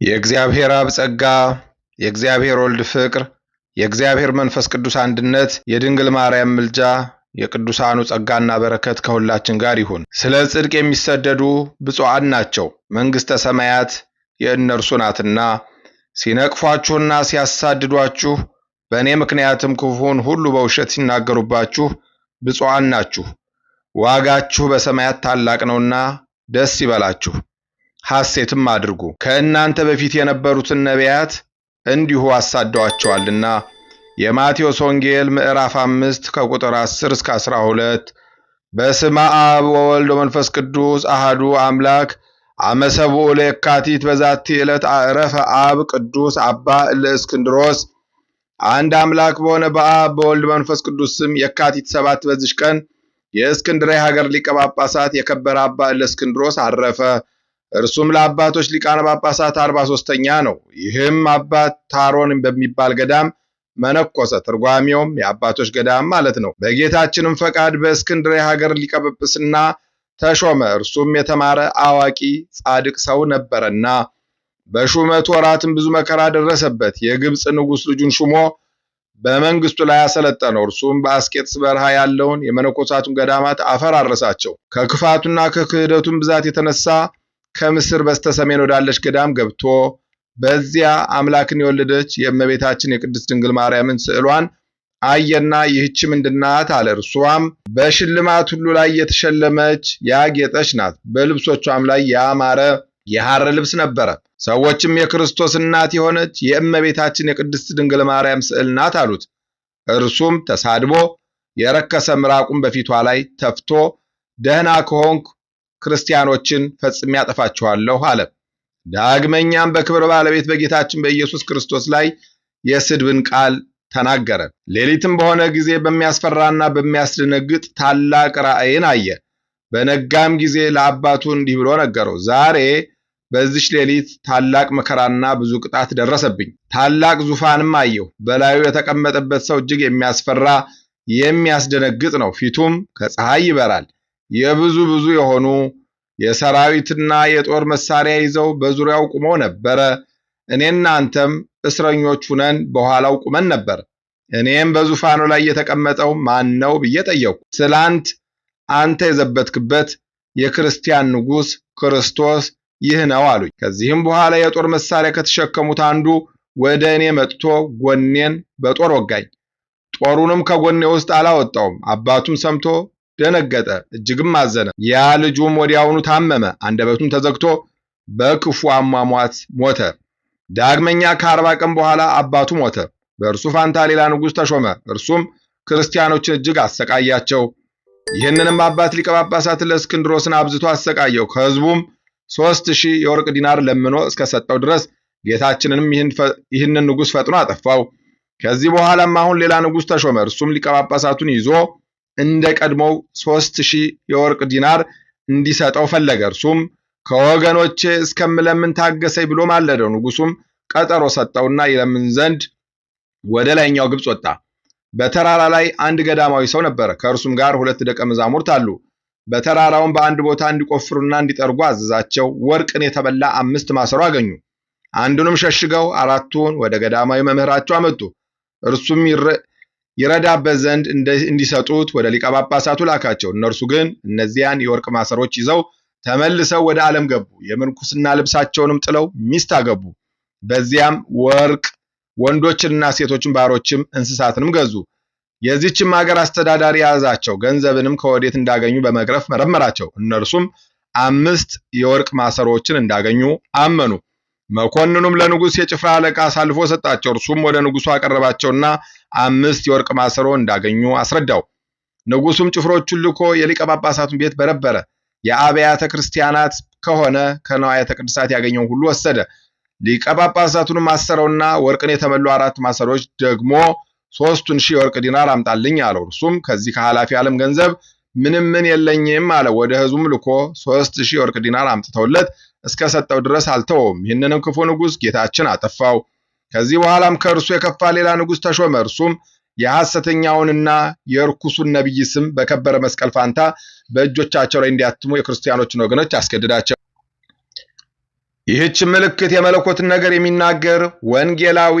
የእግዚአብሔር አብ ጸጋ፣ የእግዚአብሔር ወልድ ፍቅር፣ የእግዚአብሔር መንፈስ ቅዱስ አንድነት፣ የድንግል ማርያም ምልጃ፣ የቅዱሳኑ ጸጋና በረከት ከሁላችን ጋር ይሁን። ስለ ጽድቅ የሚሰደዱ ብፁዓን ናቸው፣ መንግሥተ ሰማያት የእነርሱ ናትና። ሲነቅፏችሁና ሲያሳድዷችሁ በእኔ ምክንያትም ክፉውን ሁሉ በውሸት ሲናገሩባችሁ ብፁዓን ናችሁ፣ ዋጋችሁ በሰማያት ታላቅ ነውና ደስ ይበላችሁ፣ ሐሴትም አድርጉ። ከእናንተ በፊት የነበሩትን ነቢያት እንዲሁ አሳደዋቸዋልና። የማቴዎስ ወንጌል ምዕራፍ 5 ከቁጥር 10 እስከ 12። በስመ አብ ወወልድ ወመንፈስ ቅዱስ አሐዱ አምላክ። አመ ሰብኡ ለየካቲት በዛቲ ዕለት አዕረፈ አብ ቅዱስ አባ እለእስክንድሮስ። አንድ አምላክ በሆነ በአብ በወልድ በመንፈስ ቅዱስ ስም የካቲት 7 በዚች ቀን የእስክንድርያ ሀገር ሊቀ ጳጳሳት የከበረ አባ እለእስክንድሮስ አረፈ። እርሱም ለአባቶች ሊቃነ ጳጳሳት 43ኛ ነው። ይህም አባት ታሮን በሚባል ገዳም መነኮሰ። ትርጓሜውም የአባቶች ገዳም ማለት ነው። በጌታችንም ፈቃድ በእስክንድርያ ሀገር ሊቀ ጵጵስና ተሾመ። እርሱም የተማረ አዋቂ ጻድቅ ሰው ነበረና በሹመቱ ወራትም ብዙ መከራ ደረሰበት። የግብፅ ንጉሥ ልጁን ሹሞ በመንግስቱ ላይ አሰለጠነው። እርሱም በአስቄጥስ በረሃ ያለውን የመነኮሳቱን ገዳማት አፈራረሳቸው። ከክፋቱና ከክህደቱም ብዛት የተነሳ ከምስር በስተሰሜን ወዳለች ገዳም ገብቶ በዚያ አምላክን የወለደች የእመቤታችን የቅድስት ድንግል ማርያምን ስዕሏን አየና ይህች ምንድናት አለ። እርሷም በሽልማት ሁሉ ላይ የተሸለመች ያጌጠች ናት። በልብሶቿም ላይ ያማረ የሐር ልብስ ነበረ። ሰዎችም የክርስቶስ እናት የሆነች የእመቤታችን የቅድስት ድንግል ማርያም ስዕል ናት አሉት። እርሱም ተሳድቦ የረከሰ ምራቁን በፊቷ ላይ ተፍቶ ደህና ከሆንኩ ክርስቲያኖችን ፈጽሜ ያጠፋችኋለሁ አለ። ዳግመኛም በክብር ባለቤት በጌታችን በኢየሱስ ክርስቶስ ላይ የስድብን ቃል ተናገረ። ሌሊትም በሆነ ጊዜ በሚያስፈራና በሚያስደነግጥ ታላቅ ራእይን አየ። በነጋም ጊዜ ለአባቱ እንዲህ ብሎ ነገረው። ዛሬ በዚች ሌሊት ታላቅ መከራና ብዙ ቅጣት ደረሰብኝ። ታላቅ ዙፋንም አየሁ። በላዩ የተቀመጠበት ሰው እጅግ የሚያስፈራ የሚያስደነግጥ ነው። ፊቱም ከፀሐይ ይበራል። ብዙ የሆኑ የሰራዊትና የጦር መሳሪያ ይዘው በዙሪያው ቆመው ነበረ። እኔና አንተም እስረኞች ሁነን በኋላው ቁመን ነበር። እኔም በዙፋኑ ላይ የተቀመጠው ማን ነው ብዬ ጠየቅሁ። ትላንት አንተ የዘበትክበት የክርስቲያን ንጉሥ ክርስቶስ ይህ ነው አሉኝ። ከዚህም በኋላ የጦር መሳሪያ ከተሸከሙት አንዱ ወደ እኔ መጥቶ ጎኔን በጦር ወጋኝ። ጦሩንም ከጎኔ ውስጥ አላወጣውም። አባቱም ሰምቶ ደነገጠ፣ እጅግም አዘነ። ያ ልጁም ወዲያውኑ ታመመ፣ አንደበቱም ተዘግቶ በክፉ አሟሟት ሞተ። ዳግመኛ ከ40 ቀን በኋላ አባቱ ሞተ። በእርሱ ፋንታ ሌላ ንጉሥ ተሾመ። እርሱም ክርስቲያኖችን እጅግ አሰቃያቸው። ይህንንም አባት ሊቀ ጳጳሳት እለእስክንድሮስን አብዝቶ አሰቃየው። ከሕዝቡም 3000 የወርቅ ዲናር ለምኖ እስከሰጠው ድረስ ጌታችንንም ይህንን ንጉሥ ፈጥኖ አጠፋው። ከዚህ በኋላም አሁን ሌላ ንጉሥ ተሾመ። እርሱም ሊቀ ጳጳሳቱን ይዞ እንደ ቀድሞው 3000 የወርቅ ዲናር እንዲሰጠው ፈለገ። እርሱም ከወገኖቼ እስከምለምን ታገሰኝ ብሎ ማለደው። ንጉሡም ቀጠሮ ሰጠውና ይለምን ዘንድ ወደ ላይኛው ግብፅ ወጣ። በተራራ ላይ አንድ ገዳማዊ ሰው ነበረ። ከእርሱም ጋር 2 ደቀ መዛሙርት አሉ። በተራራውም በአንድ ቦታ እንዲቆፍሩና እንዲጠርጉ አዘዛቸው። ወርቅን የተበላ 5 ማሰሮ አገኙ። አንዱንም ሸሽገው 4ቱን ወደ ገዳማዊ መምህራቸው አመጡ። እርሱም ይረዳበት ዘንድ እንዲሰጡት ወደ ሊቀ ጳጳሳቱ ላካቸው። እነርሱ ግን እነዚያን የወርቅ ማሰሮች ይዘው ተመልሰው ወደ ዓለም ገቡ። የምንኩስና ልብሳቸውንም ጥለው ሚስት አገቡ። በዚያም ወርቅ ወንዶችንና ሴቶችን፣ ባሮችም እንስሳትንም ገዙ። የዚችም ሀገር አስተዳዳሪ ያዛቸው። ገንዘብንም ከወዴት እንዳገኙ በመግረፍ መረመራቸው። እነርሱም 5 የወርቅ ማሰሮችን እንዳገኙ አመኑ። መኮንኑም ለንጉሥ የጭፍራ አለቃ አሳልፎ ሰጣቸው። እርሱም ወደ ንጉሡ አቀረባቸውና 5 የወርቅ ማሰሮ እንዳገኙ አስረዳው። ንጉሡም ጭፍሮቹን ልኮ የሊቀ ጳጳሳቱን ቤት በረበረ። የአብያተ ክርስቲያናት ከሆነ ከንዋያተ ቅድሳት ያገኘውን ሁሉ ወሰደ። ሊቀ ጳጳሳቱንም አሰረውና ወርቅን የተመሉ 4 ማሰሮች ደግሞ 3000 የወርቅ ዲናር አምጣልኝ አለው። እርሱም ከዚህ ከኃላፊ ዓለም ገንዘብ ምን የለኝም አለ። ወደ ሕዝቡም ልኮ 3000 የወርቅ ዲናር አምጥተውለት እስከሰጠው ድረስ አልተወውም። ይህንንም ክፉ ንጉሥ ጌታችን አጠፋው። ከዚህ በኋላም ከእርሱ የከፋ ሌላ ንጉሥ ተሾመ። እርሱም የሐሰተኛውንና የርኩሱን ነቢይ ስም በከበረ መስቀል ፋንታ በእጆቻቸው ላይ እንዲያትሙ የክርስቲያኖችን ወገኖች አስገድዳቸው። ይህች ምልክት የመለኮትን ነገር የሚናገር ወንጌላዊ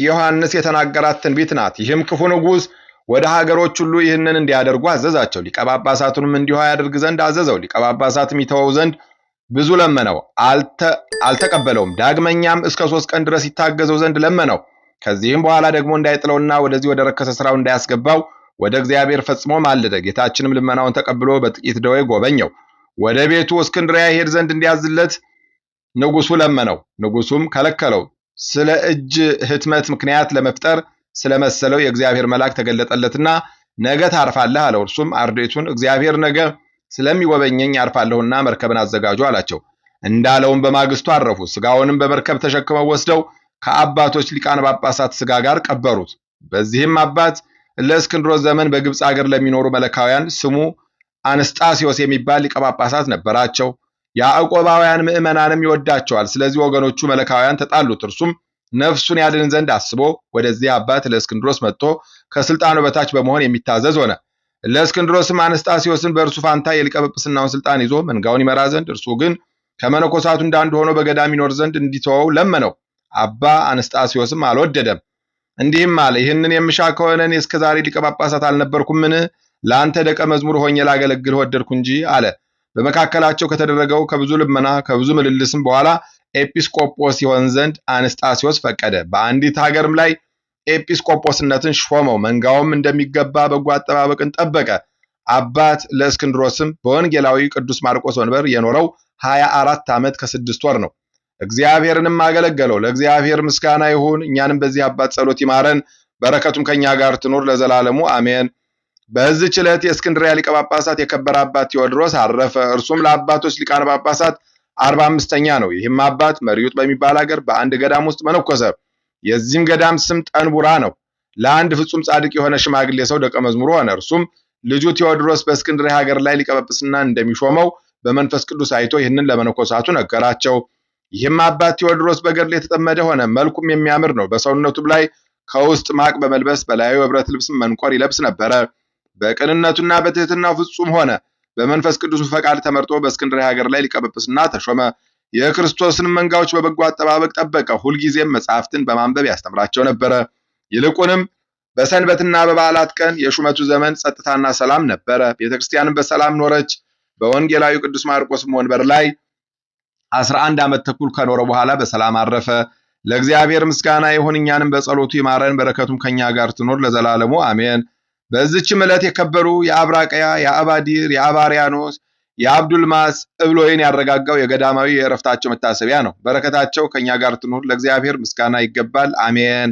ዮሐንስ የተናገራት ትንቢት ናት። ይህም ክፉ ንጉሥ ወደ ሀገሮች ሁሉ ይህንን እንዲያደርጉ አዘዛቸው። ሊቀ ጳጳሳቱንም እንዲሁ ያደርግ ዘንድ አዘዘው። ሊቀ ጳጳሳትም ይተወው ዘንድ ብዙ ለመነው፣ አልተቀበለውም። ዳግመኛም እስከ 3 ቀን ድረስ ይታገዘው ዘንድ ለመነው። ከዚህም በኋላ ደግሞ እንዳይጥለውና ወደዚህ ወደ ረከሰ ስራው እንዳያስገባው ወደ እግዚአብሔር ፈጽሞ ማለደ። ጌታችንም ልመናውን ተቀብሎ በጥቂት ደዌ ጎበኘው። ወደ ቤቱ እስክንድርያ ይሄድ ዘንድ እንዲያዝለት ንጉሱ ለመነው። ንጉሱም ከለከለው። ስለ እጅ ህትመት ምክንያት ለመፍጠር ስለመሰለው የእግዚአብሔር መልአክ ተገለጠለትና ነገ ታርፋለህ አለው። እርሱም አርድእቱን እግዚአብሔር ነገ ስለሚጎበኘኝ አርፋለሁና መርከብን አዘጋጁ አላቸው። እንዳለውም በማግስቱ አረፉ። ስጋውንም በመርከብ ተሸክመው ወስደው ከአባቶች ሊቃነ ጳጳሳት ስጋ ጋር ቀበሩት። በዚህም አባት ለእስክንድሮስ ዘመን በግብፅ ሀገር ለሚኖሩ መለካውያን ስሙ አንስጣስዮስ የሚባል ሊቀ ጳጳሳት ነበራቸው። ያዕቆባውያን ምዕመናንም ይወዳቸዋል። ስለዚህ ወገኖቹ መለካውያን ተጣሉት። እርሱም ነፍሱን ያድን ዘንድ አስቦ ወደዚህ አባት ለእስክንድሮስ መጥቶ ከስልጣኑ በታች በመሆን የሚታዘዝ ሆነ። ለእስክንድሮስም አንስጣስዮስን በእርሱ ፋንታ የሊቀ ጵጵስናውን ስልጣን ይዞ መንጋውን ይመራ ዘንድ፣ እርሱ ግን ከመነኮሳቱ እንዳንዱ ሆኖ በገዳም ይኖር ዘንድ እንዲተወው ለመነው። አባ አንስጣስዮስም አልወደደም። እንዲህም አለ፣ ይህንን የምሻ ከሆነ እኔ እስከ ዛሬ ሊቀ ጳጳሳት አልነበርኩምን? ለአንተ ደቀ መዝሙር ሆኜ ላገለግልህ ወደድኩ እንጂ አለ። በመካከላቸው ከተደረገው ከብዙ ልመና ከብዙ ምልልስም በኋላ ኤጲስቆጶስ ይሆን ዘንድ አንስጣስዮስ ፈቀደ። በአንዲት ሀገርም ላይ ኤጲስቆጶስነትን ሾመው። መንጋውም እንደሚገባ በጎ አጠባበቅን ጠበቀ። አባት ለእስክንድሮስም በወንጌላዊ ቅዱስ ማርቆስ ወንበር የኖረው 24 ዓመት ከ6 ወር ነው። እግዚአብሔርንም አገለገለው። ለእግዚአብሔር ምስጋና ይሁን፣ እኛንም በዚህ አባት ጸሎት ይማረን፣ በረከቱም ከኛ ጋር ትኑር ለዘላለሙ አሜን። በዚህች ዕለት የእስክንድርያ ሊቀ ጳጳሳት የከበረ አባት ቴዎድሮስ አረፈ። እርሱም ለአባቶች ሊቃነ ጳጳሳት 45ኛ ነው። ይህም አባት መሪዩጥ በሚባል ሀገር በአንድ ገዳም ውስጥ መነኮሰ። የዚህም ገዳም ስም ጠንቡራ ነው። ለአንድ ፍጹም ጻድቅ የሆነ ሽማግሌ ሰው ደቀ መዝሙሩ ሆነ። እርሱም ልጁ ቴዎድሮስ በእስክንድርያ ሀገር ላይ ሊቀ ጵጵስና እንደሚሾመው በመንፈስ ቅዱስ አይቶ ይህንን ለመነኮሳቱ ነገራቸው። ይህም አባት ቴዎድሮስ በገድል የተጠመደ ሆነ። መልኩም የሚያምር ነው። በሰውነቱም ላይ ከውስጥ ማቅ በመልበስ በላዩ የብረት ልብስም መንቆር ይለብስ ነበረ። በቅንነቱና በትህትናው ፍጹም ሆነ። በመንፈስ ቅዱስ ፈቃድ ተመርጦ በእስክንድርያ ሀገር ላይ ሊቀ ጵጵስና ተሾመ። የክርስቶስን መንጋዎች በበጎ አጠባበቅ ጠበቀ። ሁልጊዜም መጻሕፍትን በማንበብ ያስተምራቸው ነበረ። ይልቁንም በሰንበትና በበዓላት ቀን የሹመቱ ዘመን ጸጥታና ሰላም ነበረ። ቤተክርስቲያንም በሰላም ኖረች። በወንጌላዊ ቅዱስ ማርቆስም ወንበር ላይ 11 ዓመት ተኩል ከኖረ በኋላ በሰላም አረፈ። ለእግዚአብሔር ምስጋና ይሁን፣ እኛንም በጸሎቱ ይማረን፣ በረከቱም ከኛ ጋር ትኖር ለዘላለሙ አሜን። በዚህችም ዕለት የከበሩ የአብራቅያ፣ የአባዲር፣ የአባሪያኖስ፣ የአብዱልማስ እብሎይን ያረጋጋው የገዳማዊ የዕረፍታቸው መታሰቢያ ነው። በረከታቸው ከኛ ጋር ትኑር፣ ለእግዚአብሔር ምስጋና ይገባል አሜን።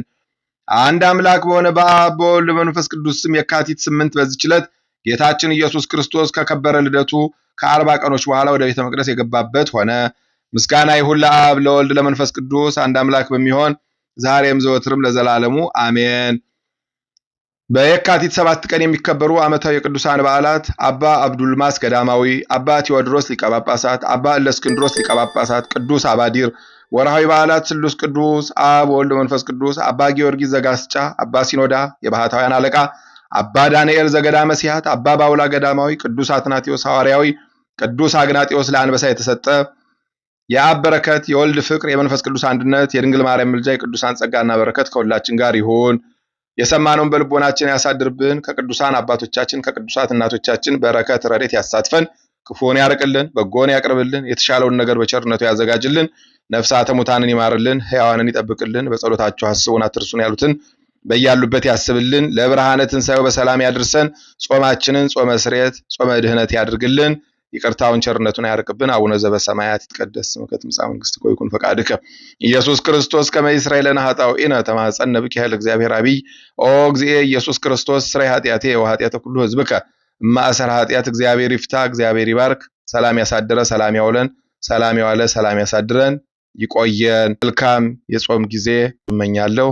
አንድ አምላክ በሆነ በአብ በወልድ በመንፈስ ቅዱስ ስም የካቲት 8 በዚህች ዕለት ጌታችን ኢየሱስ ክርስቶስ ከከበረ ልደቱ ከ40 ቀኖች በኋላ ወደ ቤተ መቅደስ የገባበት ሆነ። ምስጋና ይሁን ለአብ ለወልድ ለመንፈስ ቅዱስ አንድ አምላክ በሚሆን ዛሬም ዘወትርም ለዘላለሙ አሜን። በየካቲት 7 ቀን የሚከበሩ ዓመታዊ የቅዱሳን በዓላት አባ አብዱልማስ ገዳማዊ፣ አባ ቴዎድሮስ ሊቀ ጳጳሳት፣ አባ እለእስክንድሮስ ሊቀ ጳጳሳት፣ ቅዱስ አባዲር። ወርሃዊ በዓላት ስሉስ ቅዱስ አብ ወልድ መንፈስ ቅዱስ፣ አባ ጊዮርጊስ ዘጋስጫ፣ አባ ሲኖዳ የባህታውያን አለቃ፣ አባ ዳንኤል ዘገዳመ ሲያት፣ አባ ባውላ ገዳማዊ፣ ቅዱስ አትናቴዎስ ሐዋርያዊ፣ ቅዱስ አግናጤዎስ ለአንበሳ የተሰጠ። የአብ በረከት የወልድ ፍቅር የመንፈስ ቅዱስ አንድነት የድንግል ማርያም ምልጃ የቅዱሳን ጸጋና በረከት ከሁላችን ጋር ይሁን። የሰማነውን በልቦናችን ያሳድርብን። ከቅዱሳን አባቶቻችን ከቅዱሳት እናቶቻችን በረከት ረድኤት ያሳትፈን። ክፉን ያርቅልን፣ በጎን ያቅርብልን፣ የተሻለውን ነገር በቸርነቱ ያዘጋጅልን። ነፍሳተ ሙታንን ይማርልን፣ ሕያዋንን ይጠብቅልን። በጸሎታችሁ አስቡን አትርሱን ያሉትን በያሉበት ያስብልን። ለብርሃነ ትንሣኤው በሰላም ያድርሰን። ጾማችንን ጾመ ስርየት ጾመ ድህነት ያድርግልን። ይቅርታውን ቸርነቱን ያርቅብን። አቡነ ዘበሰማያት ይትቀደስ ስምከ ትምጻእ መንግሥትከ ወይኩን ፈቃድከ ኢየሱስ ክርስቶስ ከመ ይስረይ ለነ ኃጣውኢነ ተማፀነ ብከ ኃይለ እግዚአብሔር አብይ ኦ እግዚእ ኢየሱስ ክርስቶስ ስረይ ኃጢአቴ ወኃጢአተ ኩሉ ሕዝብከ እማእሰረ ኃጢአት እግዚአብሔር ይፍታ። እግዚአብሔር ይባርክ። ሰላም ያሳድረ፣ ሰላም ያውለን፣ ሰላም ያዋለ፣ ሰላም ያሳድረን። ይቆየን። መልካም የጾም ጊዜ እመኛለሁ።